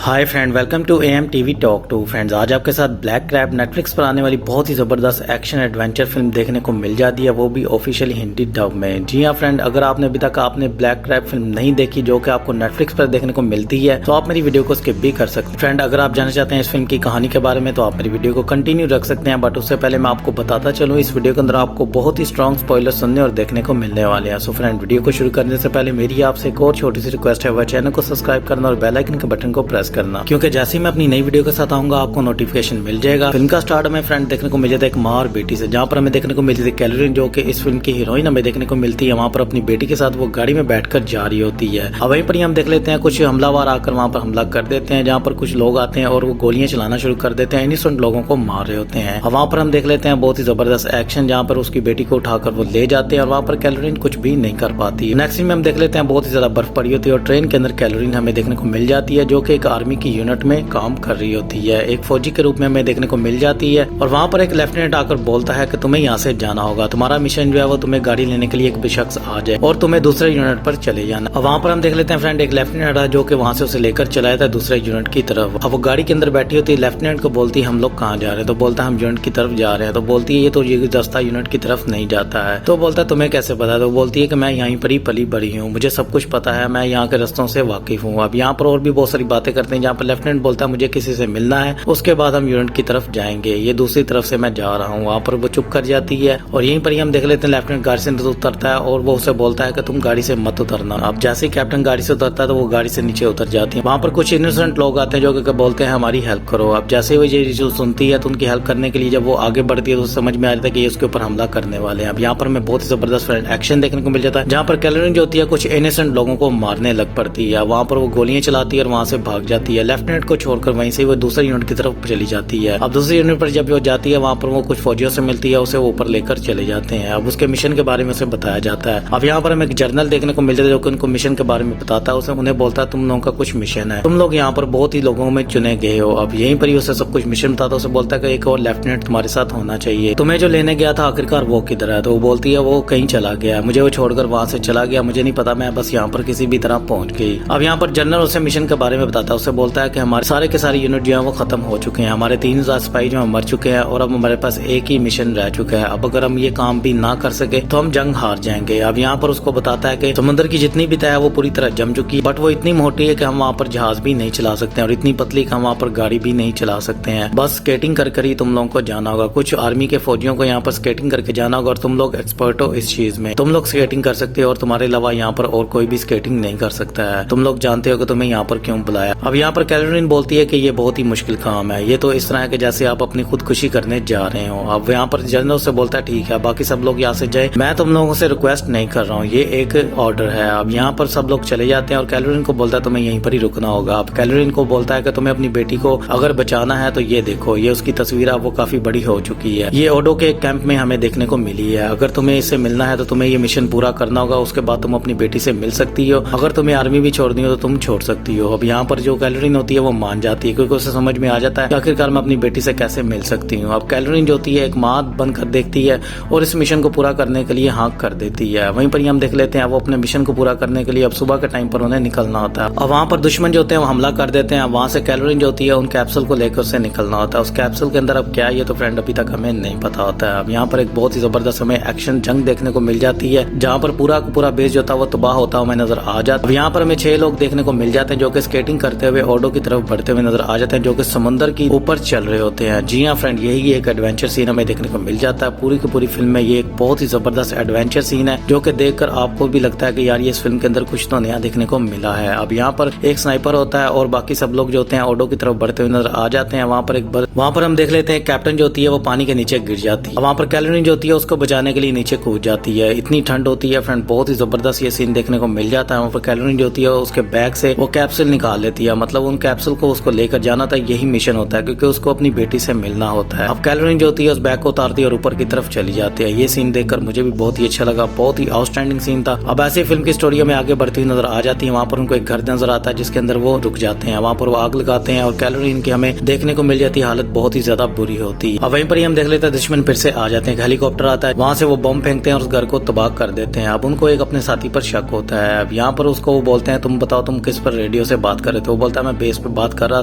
Hi friend, welcome to AM TV talk to. Friends, आज आपके साथ ब्लैक क्रैब नेटफ्लिक्स पर आने वाली बहुत ही ज़बरदस्त एक्शन एडवेंचर फिल्म देखने को मिल जाती है, वो भी ऑफिशियली हिंदी डब में। जी हाँ फ्रेंड, अगर आपने अभी तक आपने ब्लैक क्रैब फिल्म नहीं देखी जो कि आपको नेटफ्लिक्स पर देखने को मिलती है तो आप मेरी वीडियो को स्किप भी कर सकते हैं। फ्रेंड, अगर आप जानना चाहते हैं इस फिल्म की कहानी के बारे में तो आप मेरी वीडियो को कंटिन्यू रख सकते हैं, बट उससे पहले मैं आपको बताता चलूँ इस वीडियो के अंदर आपको बहुत ही स्ट्रॉन्ग स्पॉइलर सुनने और देखने को मिलने वाले हैं। सो फ्रेंड, वीडियो को शुरू करने से पहले मेरी आपसे एक और छोटी सी रिक्वेस्ट है, वह चैनल को सब्सक्राइब करना और बेल आइकन के बटन को प्रेस करना, क्योंकि जैसे मैं अपनी नई वीडियो के साथ आऊंगा आपको नोटिफिकेशन मिल जाएगा। फिल्म का स्टार्ट हमें फ्रेंड देखने को मिल जाता है एक माँ और बेटी से, जहाँ पर हमें देखने को मिलती थी कैलोरीन जो कि इस फिल्म की हीरोइन हमें देखने को मिलती है। वहाँ पर अपनी बेटी के साथ वो गाड़ी में बैठकर जा रही होती है। अब वहीं पर ही हम देख लेते हैं कुछ हमलावर आकर वहाँ पर हमला कर देते हैं, जहाँ पर कुछ लोग आते हैं और वो गोलियां चलाना शुरू कर देते हैं, इनोसेंट लोगों को मार रहे होते हैं। वहाँ पर हम देख लेते हैं बहुत ही जबरदस्त एक्शन, जहाँ पर उसकी बेटी को उठाकर वो ले जाते हैं और वहाँ पर कैलोरीन कुछ भी नहीं कर पाती। नेक्स्ट सीन में हम देख लेते हैं बहुत ही ज्यादा बर्फ पड़ी होती है और ट्रेन के अंदर कैलोरीन हमें देखने को मिल जाती है, जो कि एक आर्मी की यूनिट में काम कर रही होती है, एक फौजी के रूप में हमें देखने को मिल जाती है। और वहाँ पर एक लेफ्टिनेंट आकर बोलता है कि तुम्हें यहाँ से जाना होगा, तुम्हारा मिशन जो है वो तुम्हें गाड़ी लेने के लिए एक शख्स आ जाए और तुम्हें दूसरे यूनिट पर चले जाना। और वहाँ पर हम देख लेते हैं फ्रेंड एक लेफ्टिनेंट है जो कि वहाँ से उसे लेकर चला जाता है दूसरे यूनिट की तरफ। अब वो गाड़ी के अंदर बैठी होती है, लेफ्टिनेंट को बोलती है हम लोग कहाँ जा रहे हैं, तो बोलता है हम यूनिट की तरफ जा रहे हैं। तो बोलती है ये तो ये रास्ता यूनिट की तरफ नहीं जाता है। तो बोलता है तुम्हें कैसे पता है, तो बोलती है कि मैं यहीं पर ही पली बड़ी हूँ, मुझे सब कुछ पता है, मैं यहाँ के रास्तों से वाकिफ हूँ। अब यहाँ पर और भी बहुत सारी बातें करते हैं, जहाँ पर लेफ्टिनेंट बोलता है मुझे किसी से मिलना है, उसके बाद हम यूनिट की तरफ जाएंगे, ये दूसरी तरफ से मैं जा रहा हूँ। वहाँ पर वो चुप कर जाती है और यहीं पर ही हम देख लेते हैं लेफ्टिनेंट गाड़ी से उतरता है और वो उसे बोलता है कि तुम गाड़ी से मत उतरना। अब जैसे ही कैप्टन गाड़ी से उतरता है तो वो गाड़ी से नीचे उतर जाती है। वहाँ पर कुछ इनोसेंट लोग आते हैं जो कि बोलते हैं हमारी हेल्प करो। अब जैसे ही वो ये जो सुनती है तो उनकी हेल्प करने के लिए जब वो आगे बढ़ती है तो समझ में आ जाता है कि ये उसके ऊपर हमला करने वाले हैं। अब यहाँ पर हमें बहुत ही जबरदस्त एक्शन देखने को मिल जाता है, जहाँ पर कैलोरीन जो होती है कुछ इनोसेंट लोगों को मारने लग पड़ती है। वहाँ पर वो गोलियां चलाती है और वहाँ से भाग जाती है, लेफ्टिनेंट को छोड़कर वहीं से वो दूसरे यूनिट की तरफ चली जाती है। अब दूसरी यूनिट पर जब वो जाती है वहाँ पर वो कुछ फौजियों से मिलती है, उसे ऊपर लेकर चले जाते हैं। अब उसके मिशन के बारे में उसे बताया जाता है। अब यहाँ पर हमें एक जर्नल देखने को मिल जाता है जो कि उनको मिशन के बारे में बताता है। उसे उन्हें बोलता है तुम लोगों का कुछ मिशन है, तुम लोग यहाँ पर बहुत ही लोगों में चुने गए हो। अब यहीं पर ही उसे सब कुछ मिशन बताता है। उसे बोलता है कि एक और लेफ्टिनेंट तुम्हारे साथ होना चाहिए, तुम्हें जो लेने गया था आखिरकार वो किधर है। तो वो बोलती है वो कहीं चला गया, मुझे वो छोड़कर वहाँ से चला गया, मुझे नहीं पता, मैं बस यहाँ पर किसी भी तरह पहुंच गई। अब यहाँ पर जनरल उसे मिशन के बारे में बताता है। उसे बोलता है कि हमारे सारे के सारे यूनिट जो है वो खत्म हो चुके हैं, हमारे 3000 सिपाही जो मर चुके हैं और अब हमारे पास एक ही मिशन रह चुका है। अब अगर हम ये काम भी ना कर सके तो हम जंग हार जाएंगे। अब यहाँ पर उसको बताता है कि समुद्र की जितनी भी तह है वो पूरी तरह जम चुकी है, बट वो इतनी मोटी है कि हम वहाँ पर जहाज भी नहीं चला सकते हैं और इतनी पतली कि हम वहाँ पर गाड़ी भी नहीं चला सकते हैं, बस स्केटिंग कर ही तुम लोगों को जाना होगा। कुछ आर्मी के फौजियों को यहाँ पर स्केटिंग करके जाना होगा और तुम लोग एक्सपर्ट हो इस चीज में, तुम लोग स्केटिंग कर सकते हो और तुम्हारे अलावा यहाँ पर और कोई भी स्केटिंग नहीं कर सकता है, तुम लोग जानते हो कि तुम्हें यहाँ पर क्यों बुलाया। अब यहाँ पर कैलोरीन बोलती है कि ये बहुत ही मुश्किल काम है, ये तो इस तरह है कि जैसे आप अपनी खुदकुशी करने जा रहे हो। अब यहाँ पर जनरल से बोलता है ठीक है बाकी सब लोग यहाँ से जाए, मैं तुम लोगों से रिक्वेस्ट नहीं कर रहा हूँ, ये एक ऑर्डर है। अब यहाँ पर सब लोग चले जाते हैं और कैलोरीन को बोलता है तुम्हें यहीं पर ही रुकना होगा। अब कैलोरीन को बोलता है कि तुम्हें अपनी बेटी को अगर बचाना है तो ये देखो, ये उसकी तस्वीर अब वो काफी बड़ी हो चुकी है, ये ओडो के कैंप में हमें देखने को मिली है, अगर तुम्हें इससे मिलना है तो तुम्हें ये मिशन पूरा करना होगा, उसके बाद तुम अपनी बेटी से मिल सकती हो, अगर तुम्हें आर्मी भी छोड़नी हो तो तुम छोड़ सकती हो। अब यहाँ पर जो कैलोरीन होती है वो मान जाती है, क्योंकि उसे समझ में आ जाता है कि आखिरकार मैं अपनी बेटी से कैसे मिल सकती हूँ। अब कैलोरीन जो होती है एक माँ बनकर देखती है और इस मिशन को पूरा करने के लिए हाँ कर देती है। वहीं पर हम देख लेते हैं वो अपने मिशन को पूरा करने के लिए अब सुबह के टाइम पर उन्हें निकलना होता है और वहाँ पर दुश्मन जो होते हैं वो हमला कर देते हैं। वहाँ से कैलोरीन जो होती है उन कैप्सूल को लेकर उसे निकलना होता है। उस कैप्सूल के अंदर अब क्या है ये तो फ्रेंड अभी तक हमें नहीं पता होता है। अब यहाँ पर एक बहुत ही जबरदस्त हमें एक्शन जंग देखने को मिल जाती है, जहाँ पर पूरा बेस जो था वो तबाह होता हुआ नजर आ जाता है। यहाँ पर हमें 6 लोग देखने को मिल जाते हैं जो कि स्केटिंग करते हुए ओडो की तरफ बढ़ते हुए नजर आ जाते हैं, जो कि समुद्र की ऊपर चल रहे होते हैं। जी हाँ फ्रेंड, यही एक एडवेंचर सीन हमें देखने को मिल जाता है। पूरी की पूरी फिल्म में ये एक बहुत ही जबरदस्त एडवेंचर सीन है जो कि देखकर आपको भी लगता है कि यार ये इस फिल्म के अंदर कुछ तो नया देखने को मिला है। अब यहाँ पर एक स्नाइपर होता है और बाकी सब लोग जो होते हैं ओडो की तरफ बढ़ते हुए नजर आ जाते हैं। वहाँ पर हम देख लेते हैं कैप्टन जो होती है वो पानी के नीचे गिर जाती है। वहाँ पर कैलोरीन जो होती है उसको बचाने के लिए नीचे कूद जाती है। इतनी ठंड होती है फ्रेंड, बहुत ही जबरदस्त ये सीन देखने को मिल जाता है। वहाँ पर कैलोरीन जो होती है उसके बैग से वो कैप्सूल निकाल लेती है, मतलब उन कैप्सूल को उसको लेकर जाना था, यही मिशन होता है क्योंकि उसको अपनी बेटी से मिलना होता है। अब कैलोरीन जो होती है उस बैग को उतारती है और ऊपर की तरफ चली जाती है। ये सीन देखकर मुझे भी बहुत ही अच्छा लगा, बहुत ही आउटस्टैंडिंग सीन था। अब ऐसे फिल्म की स्टोरी में आगे बढ़ती हुई नजर आ जाती है। वहाँ पर उनको एक घर नजर आता है जिसके अंदर वो रुक जाते हैं, वहाँ पर वो आग लगाते हैं और कैलोरीन की हमें देखने को मिल जाती है हालत बहुत ही ज्यादा बुरी होती है। अब वहीं पर ही हम देख लेते हैं दुश्मन फिर से आ जाते हैं, हेलीकॉप्टर आता है, वहाँ से वो बम फेंकते हैं और उस घर को तबाह कर देते हैं। अब उनको एक अपने साथी पर शक होता है। अब यहाँ पर उसको वो बोलते हैं तुम बताओ तुम किस पर रेडियो से बात कर रहे थे, वो बोलता बोलता है मैं बेस पे बात कर रहा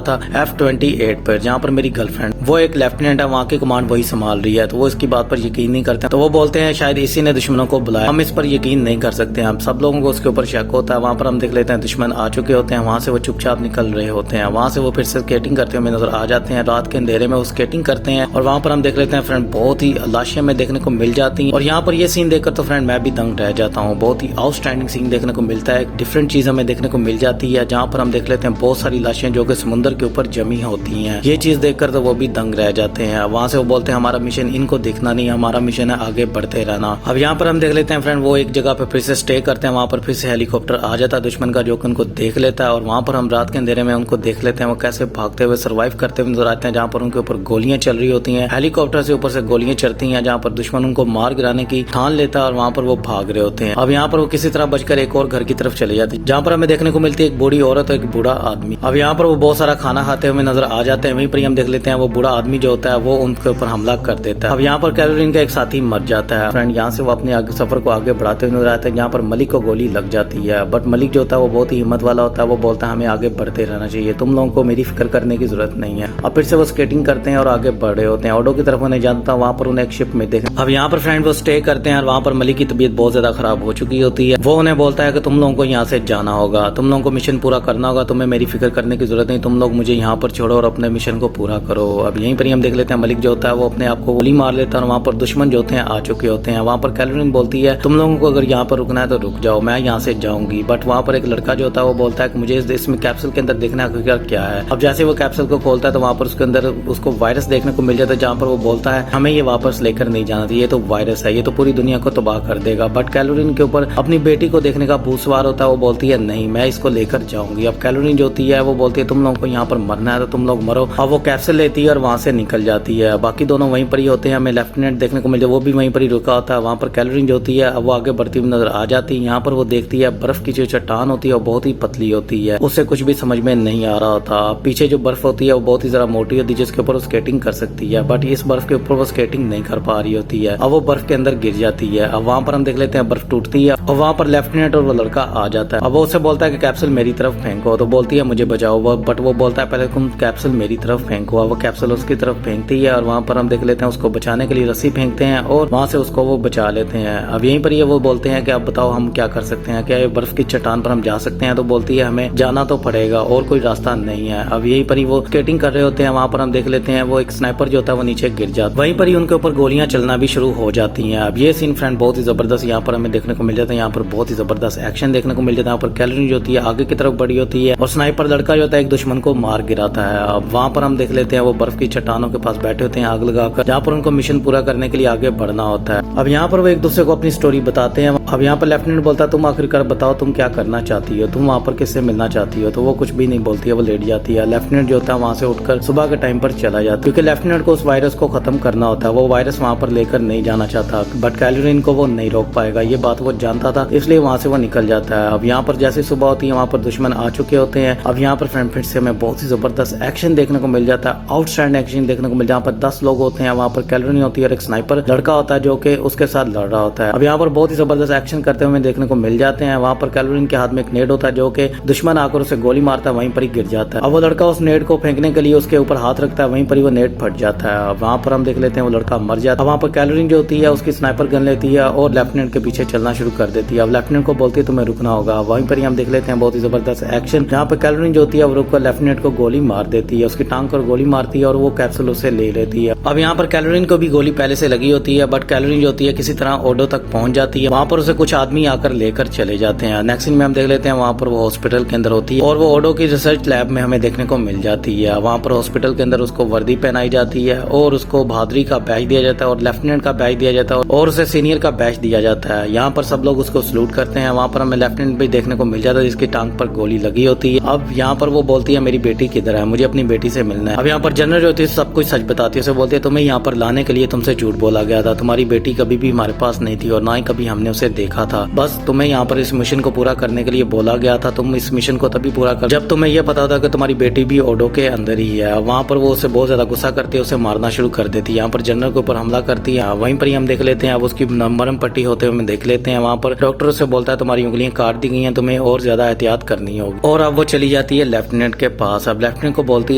था F-28 पर, जहाँ पर मेरी गर्लफ्रेंड वो एक लेफ्टिनेंट है, वहाँ की कमांड वही संभाल रही है। तो वो इसकी बात पर यकीन नहीं करते, तो वो बोलते हैं शायद इसी ने दुश्मनों को बुलाया, हम इस पर यकीन नहीं कर सकते। हम सब लोगों को उसके ऊपर शक होता है। वहाँ पर हम देख लेते हैं दुश्मन आ चुके होते हैं, वहाँ से वो चुपचाप निकल रहे होते हैं। वहाँ से वो फिर से स्केटिंग करते हुए नजर आ जाते हैं। रात के अंधेरे में वो स्केटिंग करते हैं और वहाँ पर हम देख लेते हैं फ्रेंड बहुत ही लाशें में देखने को मिल जाती हैं। और यहाँ पर ये सीन देखकर तो फ्रेंड मैं भी दंग रह जाता हूँ। बहुत ही आउटस्टैंडिंग सीन देखने को मिलता है, डिफरेंट चीज हमें देखने को मिल जाती है, जहाँ पर हम देख लेते हैं बहुत सारी लाशें जो कि समुद्र के ऊपर जमी होती हैं। ये चीज देखकर तो वो भी दंग रह जाते हैं। वहाँ से वो बोलते हैं हमारा मिशन इनको देखना नहीं, हमारा मिशन है आगे बढ़ते रहना। अब यहाँ पर हम देख लेते हैं फ्रेंड वो एक जगह पे फिर से स्टे करते हैं। वहाँ पर फिर से हेलीकॉप्टर आ जाता है दुश्मन का, जो कि उनको देख लेता है। और वहाँ पर हम रात के अंधेरे में उनको देख लेते हैं वो कैसे भागते हुए सर्वाइव करते हुए नजर आते हैं, जहाँ पर उनके ऊपर गोलियां चल रही होती हैं। हेलीकॉप्टर से ऊपर से गोलियां चढ़ती हैं, जहाँ पर दुश्मन उनको मार गिराने की ठान लेता है और वहाँ पर वो भाग रहे होते हैं। अब यहाँ पर वो किसी तरह बचकर एक और घर की तरफ चले जाते हैं, जहाँ पर हमें देखने को मिलती है एक बूढ़ी औरत और एक बूढ़ा आदमी। अब यहाँ पर वो बहुत सारा खाना खाते हुए नजर आ जाते हैं। वहीं पर हम देख लेते हैं वो बूढ़ा आदमी जो होता है वो उनके ऊपर हमला कर देता है। अब यहाँ पर कैरोलिन का एक साथी मर जाता है। फ्रेंड यहाँ से वो अपने सफर को आगे बढ़ाते हुए नजर आते हैं, जहाँ पर मलिक को गोली लग जाती है। बट मलिक जो होता है वो बहुत ही हिम्मत वाला होता है, वो बोलता है हमें आगे बढ़ते रहना चाहिए, तुम लोगों को मेरी फिक्र करने की जरूरत नहीं है। अब फिर से वो स्केटिंग करते हैं और आगे बढ़ रहे होते हैं। ओडो की तरफ उन्हें जानता, वहाँ पर उन्हें एक शिप में देख। अब यहाँ पर फ्रेंड वो स्टे करते हैं और वहाँ पर मलिक की तबीयत बहुत ज्यादा खराब हो चुकी होती है। वो उन्हें बोलता है कि तुम लोगों को यहाँ से जाना होगा, तुम लोगों को मिशन पूरा करना होगा, तुम्हें मेरी फिक्र करने की जरूरत नहीं, तुम लोग मुझे यहाँ पर छोड़ो और अपने मिशन को पूरा करो। अब यहीं पर हम देख लेते हैं मलिक जो होता है वो अपने आप को गोली मार लेता है और वहाँ पर दुश्मन जो होते हैं आ चुके होते हैं। वहाँ पर कैरोलिन बोलती है तुम लोगों को अगर यहाँ पर रुकना है तो रुक जाओ, मैं यहाँ से जाऊंगी। बट वहाँ पर एक लड़का जो होता है वो बोलता है कि मुझे इसमें कैप्सूल के अंदर देखना क्या है। अब जैसे वो कैप्सूल को खोलता है तो वहाँ पर उसके अंदर उसको वायरस देखने को मिल जाता है, जहाँ पर वो बोलता है हमें ये वापस लेकर नहीं जाना चाहिए, ये तो वायरस है, ये तो पूरी दुनिया को तबाह कर देगा। बट कैलोरीन के ऊपर अपनी बेटी को देखने का भूत सवार होता है, वो बोलती है नहीं मैं इसको लेकर जाऊंगी। अब कैलोरीन जो होती है वो बोलती है तुम लोगों को यहाँ पर मरना है तो तुम लोग मरो। अब वो कैप्सूल लेती है और वहाँ से निकल जाती है। बाकी दोनों वहीं पर ही होते हैं, हमें लेफ्टिनेंट देखने को मिल जाए वो भी वहीं पर ही रुका होता है। वहाँ पर कैलोरीन जो होती है अब वो आगे बढ़ती हुई नजर आ जाती है। यहाँ पर वो देखती है बर्फ की जो चट्टान होती है वो बहुत ही पतली होती है, उससे कुछ भी समझ में नहीं आ रहा होता। पीछे जो बर्फ होती है वो बहुत ही ज्यादा मोटी होती है, जिसके ऊपर वो स्केटिंग कर सकती है। बट इस बर्फ के ऊपर वो स्केटिंग नहीं कर पा रही होती है। अब वो बर्फ के अंदर गिर जाती है। अब वहाँ पर हम देख लेते हैं बर्फ टूटती है और वहाँ पर लेफ्टिनेंट और वो लड़का आ जाता है। अब वो उससे बोलता है कि कैप्सूल मेरी तरफ फेंको, तो बोलती है मुझे बचाओ। बट वो बोलता है पहले तुम कैप्सूल मेरी तरफ फेंको। अब वो कैप्सूल उसकी तरफ फेंकती है और वहाँ पर हम देख लेते हैं उसको बचाने के लिए रस्सी फेंकते हैं और वहाँ से उसको वो बचा लेते हैं। अब यहीं पर ये वो बोलते हैं कि अब बताओ हम क्या कर सकते हैं, क्या ये बर्फ की चट्टान पर हम जा सकते हैं? तो बोलती है हमें जाना तो पड़ेगा और कोई रास्ता नहीं है। अब यहीं पर ही वो स्केटिंग कर रहे होते हैं, वहाँ पर हम देख लेते हैं वो एक स्नाइपर जो होता है वो नीचे गिर जाता है। वहीं पर ही उनके ऊपर गोलियां चलना भी शुरू हो जाती हैं। अब ये सीन फ्रेंड बहुत ही जबरदस्त यहाँ पर हमें देखने को मिल जाता है। यहाँ पर बहुत ही जबरदस्त एक्शन देखने को मिल जाता है। यहाँ पर कैलोरीन जो होती है आगे की तरफ बढ़ी होती है और स्नाइपर लड़का जो होता है एक दुश्मन को मार गिराता है। अब वहाँ पर हम देख लेते हैं वो बर्फ की चट्टानों के पास बैठे होते हैं आग लगाकर, जहाँ पर उनको मिशन पूरा करने के लिए आगे बढ़ना होता है। अब यहाँ पर वो एक दूसरे को अपनी स्टोरी बताते हैं। अब यहाँ पर लेफ्टिनेंट बोलता है तुम आखिरकार बताओ तुम क्या करना चाहती हो, तुम वहाँ पर किससे मिलना चाहती हो? तो वो कुछ भी नहीं बोलती है, वो लेट जाती है। लेफ्टिनेंट जो होता है वहाँ से उठकर सुबह के टाइम पर चला जाता है, क्योंकि लेफ्टिनेंट को उस वायरस को खत्म करना होता है। वो वायरस वहाँ पर लेकर नहीं जाना चाहता, बट कैलोरीन को वो नहीं रोक पाएगा, ये बात वो जानता था, इसलिए वहाँ से वो निकल जाता है। अब यहाँ पर जैसे सुबह होती है वहाँ पर दुश्मन आ चुके होते हैं। अब यहाँ पर फ्रेंड फिर से हमें बहुत ही जबरदस्त एक्शन देखने को मिल जाता है, आउटस्टैंडिंग एक्शन देखने को मिल जाता है। यहाँ पर 10 लोग होते हैं, वहाँ पर कैलोरीन होती है और एक स्नाइपर लड़का होता है जो कि उसके साथ लड़ रहा होता है। अब यहाँ पर बहुत ही जबरदस्त एक्शन करते हुए देखने को मिल जाते हैं। वहाँ पर कैलोरीन के हाथ में एक नेट होता है जो कि दुश्मन आकर उसे गोली मारता है, वहीं पर ही गिर जाता है। अब वो लड़का उस नेट को फेंकने के लिए उसके ऊपर हाथ रखता है, वहीं पर ही वो नेट फट जाता है। अब वहाँ पर हम देख लेते हैं वो लड़का मर जाता है। वहाँ पर कैलोरीन जो होती है उसकी स्नाइपर गन लेती है और लेफ्टिनेंट के पीछे चलना शुरू कर देती है। अब लेफ्टिनेंट को बोलती है तुम्हें रुकना होगा। वहीं पर ही हम देख लेते हैं बहुत ही जबरदस्त एक्शन, जहाँ पर कैलोरीन जो होती है वो रुककर लेफ्टिनेंट को गोली मार देती है, उसकी टांग पर गोली मारती है और वो कैप्सूल उसे ले लेती है। अब यहाँ पर कैलोरीन को भी गोली पहले से लगी होती है, बट कैलोरीन जो होती है किसी तरह ओडो तक पहुंच जाती है। वहाँ पर उसे कुछ आदमी आकर लेकर चले जाते हैं। नेक्स्ट सीन में हम देख लेते हैं वहाँ पर वो हॉस्पिटल के अंदर होती है और वो ओडो की रिसर्च लैब में हमें देखने को मिल जाती है। वहाँ पर हॉस्पिटल के अंदर उसको वर्दी पहनाई जाती है और उसको बहादुरी का बैच दिया जाता है और लेफ्टिनेंट का बैच दिया जाता है और उसे सीनियर का बैच दिया जाता है। यहाँ पर सब लोग उसको सलूट करते हैं। वहाँ पर हमें लेफ्टिनेंट भी देखने को मिल जाता है जिसकी टांग पर गोली लगी होती है। अब यहाँ पर वो बोलती है मेरी बेटी किधर है, मुझे अपनी बेटी से मिलना है। अब यहाँ पर जनरल जो होती है सब कुछ सच बताती है। उसे बोलती है तुम्हें यहाँ पर लाने के लिए तुमसे झूठ बोला गया था, तुम्हारी बेटी कभी भी हमारे पास नहीं थी और ना ही कभी हमने उसे देखा था। बस तुम्हें यहाँ पर इस मिशन को पूरा करने के लिए बोला गया था। तुम इस मिशन को तभी पूरा कर जब तुम्हें यह पता था कि तुम्हारी बेटी भी ओडो के अंदर ही है। वहाँ पर वो उसे बहुत ज्यादा गुस्सा करती है, उसे मारना शुरू कर देती है। यहाँ पर जनरल के ऊपर हमला करती है। वहीं पर ही हम देख लेते हैं, अब उसकी मरहम पट्टी होते हुए देख लेते हैं। वहाँ पर डॉक्टर उसे बोलता है तुम्हारी उंगलियां काट दी गई हैं, तुम्हें और ज्यादा एहतियात करनी होगी। और अब वो चली जाती है लेफ्टिनेंट के पास। अब लेफ्टिनेंट को बोलती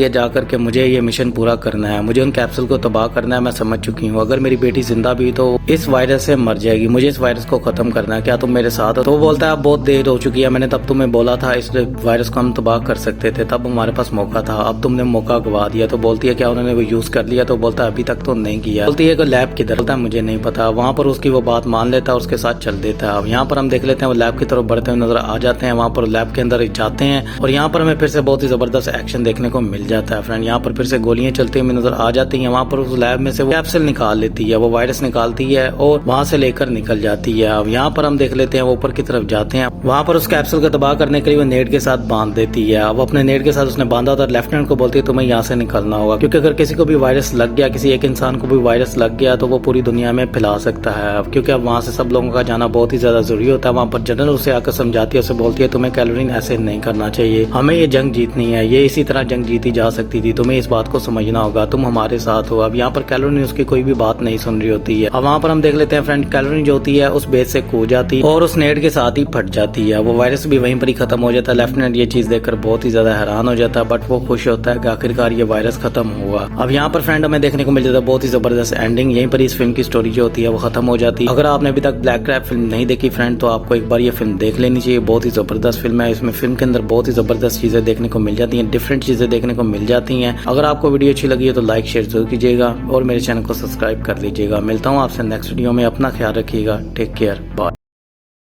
है जाकर के मुझे ये मिशन पूरा करना है, मुझे उन कैप्सूल को तबाह करना है। मैं समझ चुकी हूँ अगर मेरी बेटी जिंदा भी तो इस वायरस से मर जाएगी, मुझे इस वायरस को खत्म करना है, क्या तुम मेरे साथ हो? तो वो बोलता है अब बहुत देर हो चुकी है, मैंने तब तुम्हें बोला था इस वायरस को हम तबाह कर सकते थे, तब हमारे पास मौका था, अब तुमने मौका गवा दिया। तो बोलती है क्या उन्होंने वो यूज कर लिया? तो बोलता है अभी तक तो नहीं किया। बोलती है कि लैब किधर? बोलता है मुझे नहीं पता। वहाँ पर उसकी वो बात मान लेता है, उसके साथ चल देता है। अब यहाँ पर हम देख लेते हैं वो लैब की तरफ बढ़ते हुए नजर आ जाते हैं। वहाँ पर लैब के अंदर जाते हैं और यहाँ पर हमें फिर से बहुत ही जबरदस्त एक्शन देखने को मिल जाता है फ्रेंड। यहाँ पर फिर से गोलियां चलती हुई नजर आ जाती हैं। वहाँ पर उस लैब में से वो कैप्सूल निकाल लेती है, वो वायरस निकालती है और वहाँ से लेकर निकल जाती है। अब यहाँ पर हम देख लेते हैं वो ऊपर की तरफ जाते हैं। वहाँ पर उस कैप्सूल को तबाह करने के लिए वो नेट के साथ बांध देती है। अब अपने नेट के साथ उसने बांधा था। लेफ्टिनेंट को बोलती है तुम्हें यहाँ से निकलना होगा, क्योंकि अगर किसी को भी वायरस लग गया, किसी एक इंसान को भी वायरस लग गया तो वो पूरी दुनिया में फैला सकता है। अब क्योंकि अब वहाँ से सब लोगों का जाना बहुत ही ज्यादा जरूरी होता है। वहाँ पर जनरल उसे आकर समझाती है, उसे बोलती है तुम्हें कैलोरीन ऐसे नहीं करना चाहिए, हमें ये जंग जीतनी है, ये इसी तरह जंग जीती जा सकती थी, तुम्हें इस बात को समझना होगा, तुम हमारे साथ हो। अब यहाँ पर कैलोरीन उसकी कोई भी बात नहीं सुन रही होती है। अब वहाँ पर हम देख लेते हैं फ्रेंड, कैलोरीन जो होती है उस बेस से कूद जाती है और उस नेट के साथ ही फट जाती है। वो वायरस भी वहीं पर ही खत्म हो जाता है। लेफ्टिनेंट ये चीज देखकर बहुत ही ज्यादा हैरान हो जाता है, बट वो खुश होता है कि आखिरकार ये वायरस खत्म हुआ। अब यहाँ पर फ्रेंड हमें देखने को मिल जाता है बहुत ही जबरदस्त एंडिंग। यहीं पर इस फिल्म की स्टोरी जो होती है वो खत्म हो जाती है। अगर आपने अभी तक ब्लैक क्रैब फिल्म नहीं देखी फ्रेंड तो आपको एक बार ये फिल्म देख लेनी चाहिए। बहुत ही जबरदस्त फिल्म है। इसमें फिल्म के अंदर बहुत ही जबरदस्त चीजें देखने को मिल जाती हैं, डिफरेंट चीजें देखने को मिल जाती हैं। अगर आपको वीडियो अच्छी लगी है तो लाइक शेयर जरूर कीजिएगा और मेरे चैनल को सब्सक्राइब कर लीजिएगा। मिलता हूँ आपसे नेक्स्ट वीडियो में। अपना ख्याल रखिएगा। Take care, bye.